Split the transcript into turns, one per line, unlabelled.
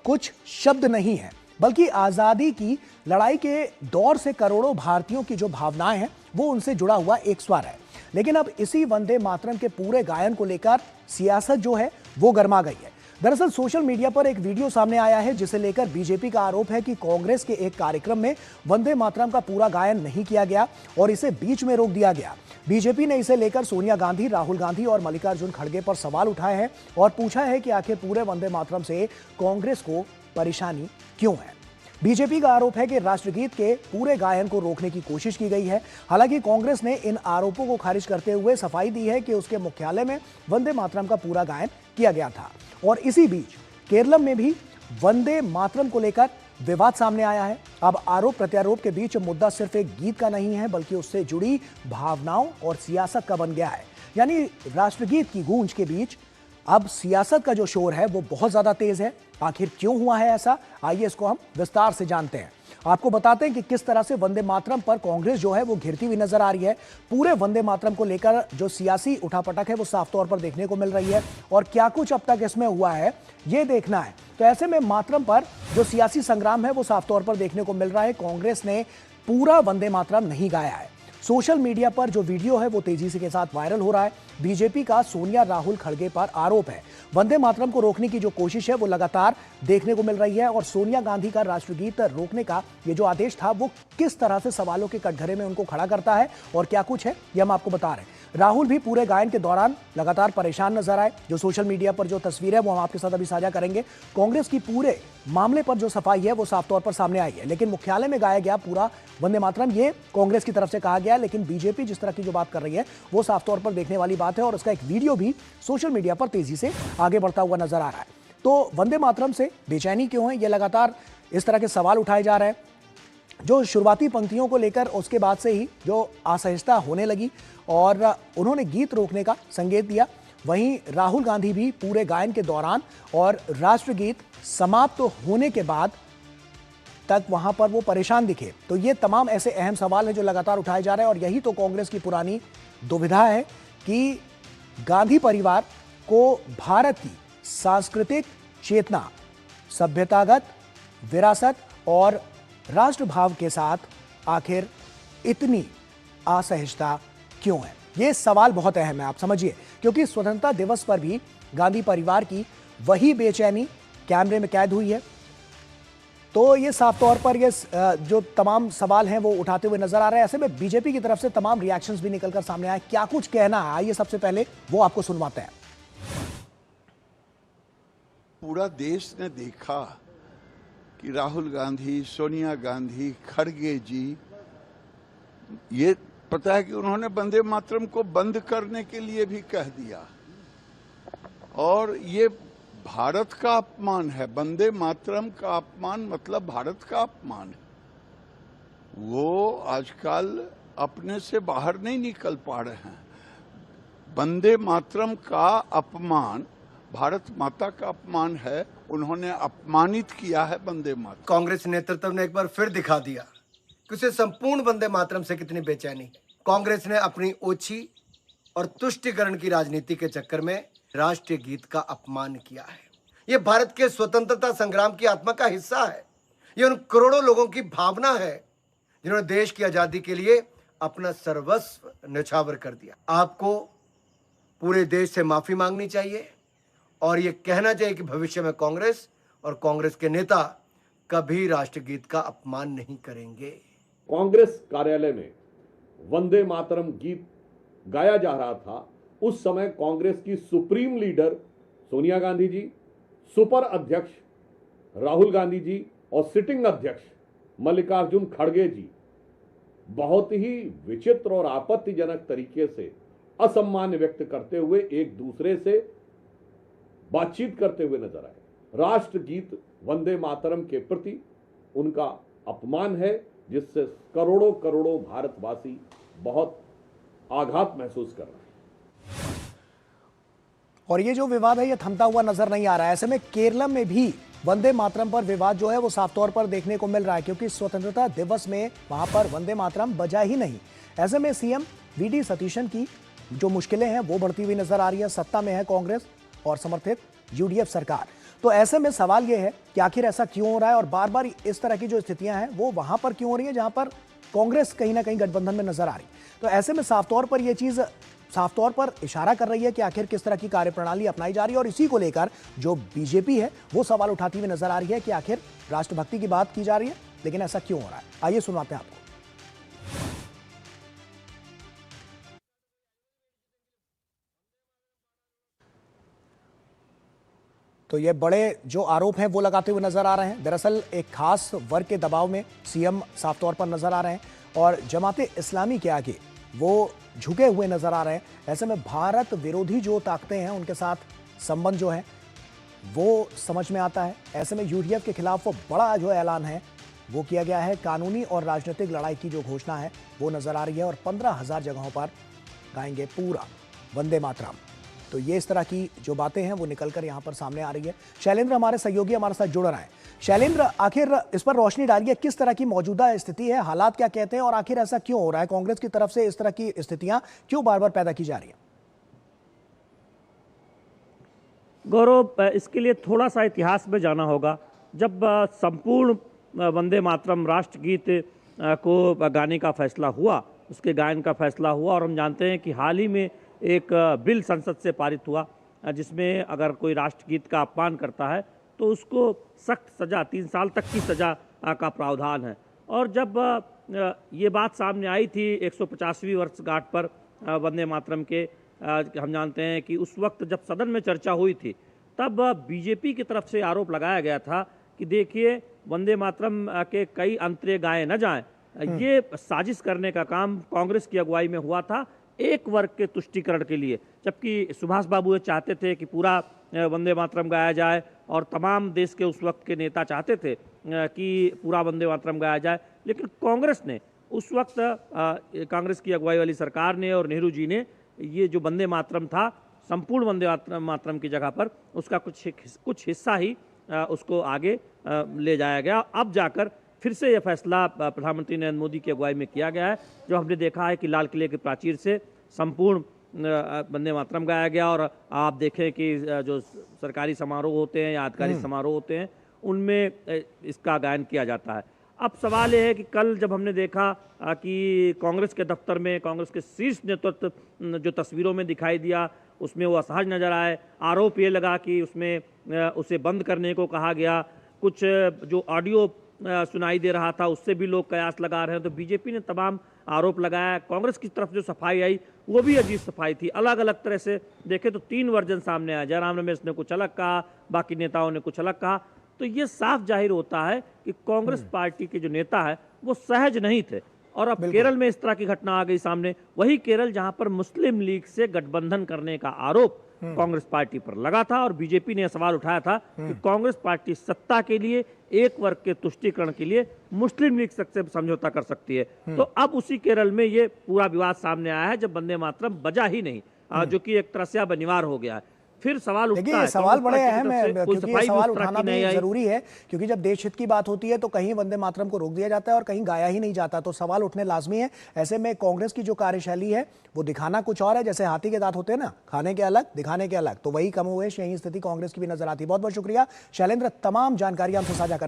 कुछ शब्द नहीं है, बल्कि आजादी की लड़ाई के दौर से करोड़ों भारतीयों की जो भावनाएं हैं वो उनसे जुड़ा हुआ एक स्वर है। लेकिन अब इसी वंदे मातरम के पूरे गायन को लेकर सियासत जो है वो गर्मा गई है। दरअसल सोशल मीडिया पर एक वीडियो सामने आया है जिसे लेकर बीजेपी का आरोप है कि कांग्रेस के एक कार्यक्रम में वंदे मातरम का पूरा गायन नहीं किया गया और इसे बीच में रोक दिया गया। बीजेपी ने इसे लेकर सोनिया गांधी, राहुल गांधी और मल्लिकार्जुन खड़गे पर सवाल उठाए हैं और पूछा है कि आखिर पूरे वंदे मातरम से कांग्रेस को परेशानी क्यों है। बीजेपी का आरोप है कि राष्ट्रगीत के पूरे गायन को रोकने की कोशिश की गई है। हालांकि कांग्रेस ने इन आरोपों को खारिज करते हुए सफाई दी है कि उसके मुख्यालय में वंदे मातरम का पूरा गायन किया गया था। और इसी बीच केरलम में भी वंदे मातरम को लेकर विवाद सामने आया है। अब आरोप प्रत्यारोप के बीच मुद्दा सिर्फ एक गीत का नहीं है, बल्कि उससे जुड़ी भावनाओं और सियासत का बन गया है। यानी राष्ट्रगीत की गूंज के बीच अब सियासत का जो शोर है वो बहुत ज्यादा तेज है। आखिर क्यों हुआ है ऐसा, आइए इसको हम विस्तार से जानते हैं। आपको बताते हैं कि किस तरह से वंदे मातरम पर कांग्रेस जो है वो घिरती हुई नजर आ रही है। पूरे वंदे मातरम को लेकर जो सियासी उठापटक है वो साफ तौर पर देखने को मिल रही है और क्या कुछ अब तक इसमें हुआ है ये देखना है। तो ऐसे में मातरम पर जो सियासी संग्राम है वो साफ तौर पर देखने को मिल रहा है। कांग्रेस ने पूरा वंदे मातरम नहीं गाया है। सोशल मीडिया पर जो वीडियो है वो तेजी से के साथ वायरल हो रहा है। बीजेपी का सोनिया राहुल खड़गे पर आरोप है। वंदे मातरम को रोकने की जो कोशिश है वो लगातार देखने को मिल रही है और सोनिया गांधी का राष्ट्रगीत रोकने का ये जो आदेश था वो किस तरह से सवालों के कटघरे में उनको खड़ा करता है और क्या कुछ है ये हम आपको बता रहे हैं। राहुल भी पूरे गायन के दौरान लगातार परेशान नजर आए। जो सोशल मीडिया पर जो तस्वीर है वो हम आपके साथ अभी साझा करेंगे। कांग्रेस की पूरे मामले पर जो सफाई है वो साफ तौर पर सामने आई है, लेकिन मुख्यालय में गाया गया पूरा वंदे मातरम ये कांग्रेस की तरफ से कहा गया, लेकिन बीजेपी जिस तरह की जो बात कर रही है वो साफ तौर पर देखने वाली बात है और उसका एक वीडियो भी सोशल मीडिया पर तेजी से आगे बढ़ता हुआ नजर आ रहा है। तो वंदे मातरम से बेचैनी क्यों है, ये लगातार इस तरह के सवाल उठाए जा रहे हैं। जो शुरुआती पंक्तियों को लेकर उसके बाद से ही जो असहजता होने लगी और उन्होंने गीत रोकने का संकेत दिया। वहीं राहुल गांधी भी पूरे गायन के दौरान और राष्ट्रगीत समाप्त होने के बाद तक वहां पर वो परेशान दिखे। तो ये तमाम ऐसे अहम सवाल हैं जो लगातार उठाए जा रहे हैं और यही तो कांग्रेस की पुरानी दुविधा है कि गांधी परिवार को भारत की सांस्कृतिक चेतना, सभ्यतागत विरासत और राष्ट्रभाव के साथ आखिर इतनी असहजता क्यों है। यह सवाल बहुत अहम है, आप समझिए, क्योंकि स्वतंत्रता दिवस पर भी गांधी परिवार की वही बेचैनी कैमरे में कैद हुई है। तो ये साफ तौर पर ये जो तमाम सवाल हैं वो उठाते हुए नजर आ रहे हैं। ऐसे में बीजेपी की तरफ से तमाम रिएक्शंस भी निकलकर सामने आए। क्या कुछ कहना है, आइए सबसे पहले वो आपको सुनवाते हैं।
पूरा देश ने देखा कि राहुल गांधी, सोनिया गांधी, खड़गे जी, ये पता है कि उन्होंने वंदे मातरम को बंद करने के लिए भी कह दिया और ये भारत का अपमान है। वंदे मातरम का अपमान मतलब भारत का अपमान है। वो आजकल अपने से बाहर नहीं निकल पा रहे हैं। वंदे मातरम का अपमान भारत माता का अपमान है। उन्होंने अपमानित किया है वंदे मातरम।
कांग्रेस नेतृत्व ने एक बार फिर दिखा दिया कि उसे संपूर्ण वंदे मातरम से कितनी बेचैनी। कांग्रेस ने अपनी ओछी और तुष्टिकरण की राजनीति के चक्कर में राष्ट्रीय गीत का अपमान किया है। यह भारत के स्वतंत्रता संग्राम की आत्मा का हिस्सा है। यह उन करोड़ों लोगों की भावना है जिन्होंने देश की आजादी के लिए अपना सर्वस्व न्यौछावर कर दिया। आपको पूरे देश से माफी मांगनी चाहिए और यह कहना चाहिए कि भविष्य में कांग्रेस और कांग्रेस के नेता कभी राष्ट्रगीत का अपमान नहीं करेंगे।
कांग्रेस कार्यालय में वंदे मातरम गीत गाया जा रहा था। उस समय कांग्रेस की supreme leader Sonia Gandhi ji, super अध्यक्ष राहुल गांधी जी और सिटिंग अध्यक्ष मल्लिकार्जुन खड़गे जी बहुत ही विचित्र और आपत्तिजनक तरीके से असम्मान व्यक्त करते हुए एक दूसरे से बातचीत करते हुए नजर आए। राष्ट्रगीत वंदे मातरम के प्रति उनका अपमान है, जिससे करोड़ों करोड़ों भारतवासी बहुत आघात महसूस कर रहे हैं।
और ये जो विवाद है ये थमता हुआ नजर नहीं आ रहा है। ऐसे में केरलम में भी वंदे मातरम पर विवाद जो है वो साफ तौर पर देखने को मिल रहा है, क्योंकि स्वतंत्रता दिवस में वहां पर वंदे मातरम बजा ही नहीं। ऐसे में सीएम वी.डी. सतीशन की जो मुश्किलें हैं वो बढ़ती हुई नजर आ रही है। सत्ता में है कांग्रेस और समर्थित यूडीएफ सरकार। तो ऐसे में सवाल यह है कि आखिर ऐसा क्यों हो रहा है और बार बार इस तरह की जो स्थितियां हैं वो वहां पर क्यों हो रही है जहां पर कांग्रेस कहीं ना कहीं गठबंधन में नजर आ रही। तो ऐसे में साफ तौर पर यह चीज साफ तौर पर इशारा कर रही है कि आखिर किस तरह की कार्यप्रणाली अपनाई जा रही है और इसी को लेकर जो बीजेपी है वो सवाल उठाती हुई नजर आ रही है कि आखिर राष्ट्रभक्ति की बात की जा रही है लेकिन ऐसा क्यों हो रहा है। आइए सुनाते हैं आपको। तो ये बड़े जो आरोप हैं वो लगाते हुए नजर आ रहे हैं। दरअसल एक खास वर्ग के दबाव में सीएम साफ तौर पर नजर आ रहे हैं और जमाते इस्लामी के आगे वो झुके हुए नजर आ रहे हैं। ऐसे में भारत विरोधी जो ताकतें हैं उनके साथ संबंध जो है वो समझ में आता है। ऐसे में यूडीएफ के खिलाफ वो बड़ा जो ऐलान है वो किया गया है। कानूनी और राजनीतिक लड़ाई की जो घोषणा है वो नजर आ रही है और 15,000 जगहों पर गाएंगे पूरा वंदे मातरम। तो ये इस तरह की जो बातें हैं वो निकलकर यहाँ पर सामने आ रही है। शैलेंद्र हमारे सहयोगी हमारे साथ जुड़ रहे हैं। शैलेंद्र, आखिर इस पर रोशनी डालिए, किस तरह की मौजूदा स्थिति है, हालात क्या कहते हैं और आखिर ऐसा क्यों हो रहा है, कांग्रेस की तरफ से इस तरह की स्थितियां क्यों बार बार पैदा की जा रही है?
गौरव, इसके लिए थोड़ा सा इतिहास में जाना होगा। जब संपूर्ण वंदे मातरम राष्ट्रगीत को गाने का फैसला हुआ, उसके गायन का फैसला हुआ और हम जानते हैं कि हाल ही में एक बिल संसद से पारित हुआ जिसमें अगर कोई राष्ट्रगीत का अपमान करता है तो उसको सख्त सज़ा 3 साल तक की सज़ा का प्रावधान है। और जब ये बात सामने आई थी 150वीं वर्षगांठ पर वंदे मातरम के, हम जानते हैं कि उस वक्त जब सदन में चर्चा हुई थी तब बीजेपी की तरफ से आरोप लगाया गया था कि देखिए वंदे मातरम के कई अंतरे गाए न जाएं। ये साजिश करने का काम कांग्रेस की अगुवाई में हुआ था एक वर्ग के तुष्टीकरण के लिए, जबकि सुभाष बाबू ये चाहते थे कि पूरा वंदे मातरम गाया जाए और तमाम देश के उस वक्त के नेता चाहते थे कि पूरा वंदे मातरम गाया जाए। लेकिन कांग्रेस ने उस वक्त कांग्रेस की अगुवाई वाली सरकार ने और नेहरू जी ने ये जो वंदे मातरम था संपूर्ण वंदे मातरम की जगह पर उसका कुछ हिस्सा ही उसको आगे ले जाया गया। अब जाकर फिर से यह फैसला प्रधानमंत्री नरेंद्र मोदी की अगुवाई में किया गया है। जो हमने देखा है कि लाल किले की प्राचीर से संपूर्ण वंदे मातरम गाया गया और आप देखें कि जो सरकारी समारोह होते हैं या आधिकारिक समारोह होते हैं उनमें इसका गायन किया जाता है। अब सवाल यह है कि कल जब हमने देखा कि कांग्रेस के दफ्तर में कांग्रेस के शीर्ष नेतृत्व जो तस्वीरों में दिखाई दिया उसमें वो असहज नजर आए। आरोप ये लगा कि उसमें उसे बंद करने को कहा गया। कुछ जो ऑडियो सुनाई दे रहा था उससे भी लोग कयास लगा रहे हैं। तो बीजेपी ने तमाम आरोप लगाया। कांग्रेस की तरफ जो सफाई आई वो भी अजीब सफाई थी। अलग अलग तरह से देखे तो 3 वर्जन सामने आया। जयराम रमेश ने कुछ अलग कहा, बाकी नेताओं ने कुछ अलग कहा। तो ये साफ जाहिर होता है कि कांग्रेस पार्टी के जो नेता है वो सहज नहीं थे। और अब केरल में इस तरह की घटना आ गई सामने, वही केरल जहां पर मुस्लिम लीग से गठबंधन करने का आरोप कांग्रेस पार्टी पर लगा था और बीजेपी ने यह सवाल उठाया था कि कांग्रेस पार्टी सत्ता के लिए एक वर्ग के तुष्टीकरण के लिए मुस्लिम लीग से समझौता कर सकती है। तो अब उसी केरल में ये पूरा विवाद सामने आया है जब वंदे मातरम बजा ही नहीं, जो कि एक तरह से अब अनिवार्य हो गया है। फिर सवाल उठता है,
सवाल बड़े अहम है क्योंकि ये सवाल
उठना
उठाना भी जरूरी है क्योंकि जब देश हित की बात होती है तो कहीं वंदे मातरम को रोक दिया जाता है और कहीं गाया ही नहीं जाता, तो सवाल उठने लाजमी है। ऐसे में कांग्रेस की जो कार्यशैली है वो दिखाना कुछ और है, जैसे हाथी के दांत होते हैं ना, खाने के अलग दिखाने के अलग, तो वही कमोवेश यही स्थिति कांग्रेस की भी नजर आती है। बहुत बहुत शुक्रिया शैलेंद्र, तमाम जानकारी हमसे साझा कर